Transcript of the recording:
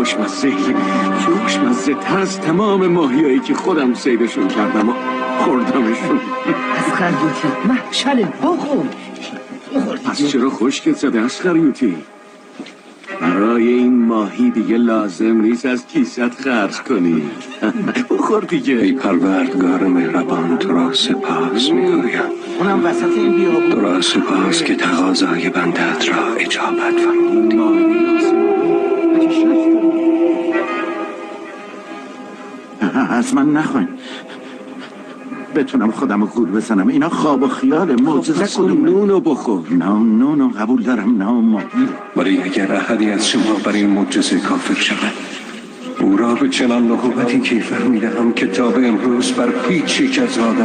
خوشمزه تر از تمام ماهیایی که خودم صیدشون کردم و خوردمشون. اسخر یوتی محشل بخور. پس چرا خشکت زده اسخر یوتی؟ برای این ماهی دیگه لازم نیست از کیست خرج کنی. بخور دیگه. ای پروردگار مهربان، تو را سپاس میگویم. اونم وسط این بیابون. تو را سپاس که تقاضای بندت را اجابت فرمودی. از من نخواین بتونم خودم رو گول بزنم. اینا خواب و خیال معجزه کدومه؟ نونو بخور. نه نونو قبول دارم، نه ماهی. ولی اگر احدی از شما بر این معجزه کافر شود، او را به چنان نهوبتی کیفر میدهم که تا به امروز بر هیچ یک از آدم